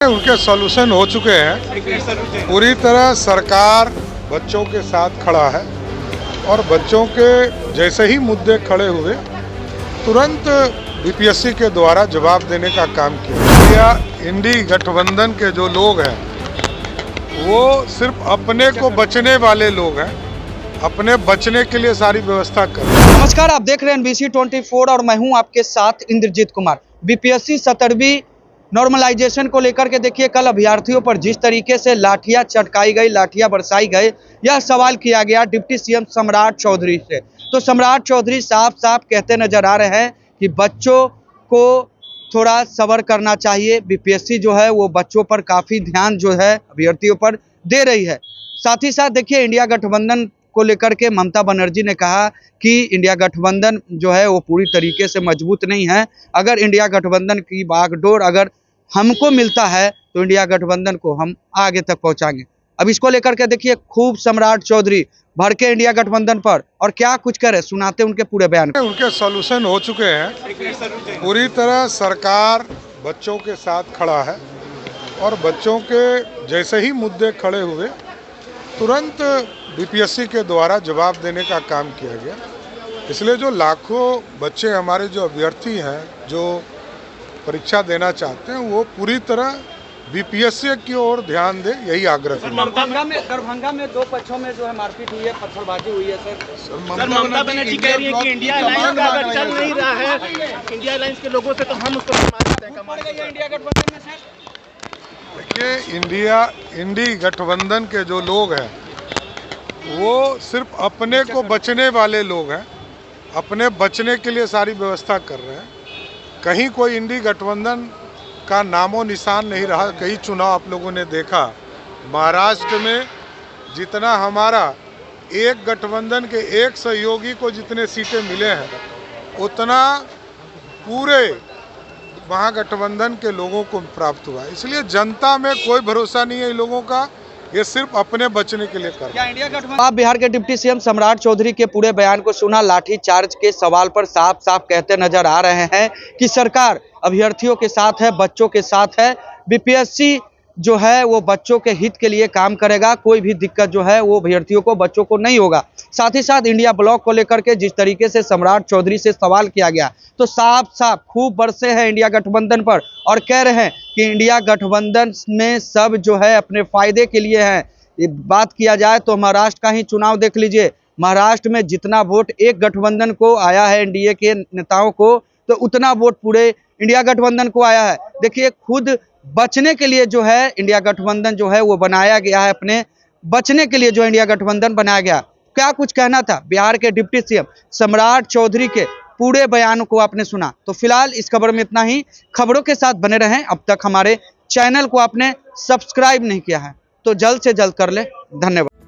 उनके सॉल्यूशन हो चुके हैं। पूरी तरह सरकार बच्चों के साथ खड़ा है और बच्चों के जैसे ही मुद्दे खड़े हुए तुरंत बीपीएससी के द्वारा जवाब देने का काम किया। इंडी गठबंधन के जो लोग हैं वो सिर्फ अपने को बचने वाले लोग हैं, अपने बचने के लिए सारी व्यवस्था कर रहे हैं। नमस्कार, आप देख रहे हैं NBC 24 और मैं हूं आपके साथ इंद्रजीत कुमार। बीपीएससी 17वीं नॉर्मलाइजेशन को लेकर के देखिए, कल अभ्यर्थियों पर जिस तरीके से लाठियां चटकाई गई, लाठियां बरसाई गई, यह सवाल किया गया डिप्टी सीएम सम्राट चौधरी से। तो सम्राट चौधरी साफ साफ कहते नजर आ रहे हैं कि बच्चों को थोड़ा सब्र करना चाहिए। बीपीएससी जो है वो बच्चों पर काफ़ी ध्यान जो है अभ्यर्थियों पर दे रही है। साथ ही साथ देखिए, इंडिया गठबंधन को लेकर के ममता बनर्जी ने कहा कि इंडिया गठबंधन जो है वो पूरी तरीके से मजबूत नहीं है। अगर इंडिया गठबंधन की बागडोर अगर हमको मिलता है तो इंडिया गठबंधन को हम आगे तक पहुंचाएंगे। अब इसको लेकर के देखिए, खूब सम्राट चौधरी भड़के इंडिया गठबंधन पर और क्या कुछ करे, सुनाते उनके पूरे बयान। उनके सॉल्यूशन हो चुके हैं। पूरी तरह सरकार बच्चों के साथ खड़ा है और बच्चों के जैसे ही मुद्दे खड़े हुए तुरंत बीपीएससी के द्वारा जवाब देने का काम किया गया। इसलिए जो लाखों बच्चे हमारे जो अभ्यर्थी हैं जो परीक्षा देना चाहते हैं वो पूरी तरह बीपीएससी की ओर ध्यान दे, यही आग्रह है। दरभंगा में दो पक्षों में जो है मारपीट हुई है, पत्थरबाजी हुई है सर। ममता बनर्जी कह रही है कि इंडिया अलायंस का अगर चल नहीं रहा है इंडिया अलायंस के लोगों से तो हम उसको इंडिया गठबंधन में सर देखिए, इंडी गठबंधन के जो लोग हैं वो सिर्फ अपने को बचने वाले लोग हैं, अपने बचने के लिए सारी व्यवस्था कर रहे हैं। कहीं कोई इंडी गठबंधन का नामो निशान नहीं रहा। कई चुनाव आप लोगों ने देखा, महाराष्ट्र में जितना हमारा एक गठबंधन के एक सहयोगी को जितने सीटें मिले हैं उतना पूरे महागठबंधन के लोगों को प्राप्त हुआ। इसलिए जनता में कोई भरोसा नहीं है इन लोगों का, ये सिर्फ अपने बचने के लिए कर रहे हैं। आप बिहार के डिप्टी सीएम सम्राट चौधरी के पूरे बयान को सुना। लाठी चार्ज के सवाल पर साफ साफ कहते नजर आ रहे हैं कि सरकार अभ्यर्थियों के साथ है, बच्चों के साथ है। बीपीएससी जो है वो बच्चों के हित के लिए काम करेगा। कोई भी दिक्कत जो है वो अभ्यर्थियों को, बच्चों को नहीं होगा। साथ ही साथ इंडिया ब्लॉक को लेकर के जिस तरीके से सम्राट चौधरी से सवाल किया गया तो साफ साफ खूब बरसे हैं इंडिया गठबंधन पर और कह रहे हैं कि इंडिया गठबंधन में सब जो है अपने फायदे के लिए है। ये बात किया जाए तो महाराष्ट्र का ही चुनाव देख लीजिए। महाराष्ट्र में जितना वोट एक गठबंधन को आया है, एनडीए के नेताओं को, तो उतना वोट पूरे इंडिया गठबंधन को आया है। देखिए, खुद बचने के लिए जो है इंडिया गठबंधन जो है वो बनाया गया है, अपने बचने के लिए जो इंडिया गठबंधन बनाया गया। क्या कुछ कहना था बिहार के डिप्टी सीएम सम्राट चौधरी के पूरे बयान को आपने सुना। तो फिलहाल इस खबर में इतना ही। खबरों के साथ बने रहें। अब तक हमारे चैनल को आपने सब्सक्राइब नहीं किया है तो जल्द से जल्द कर ले। धन्यवाद।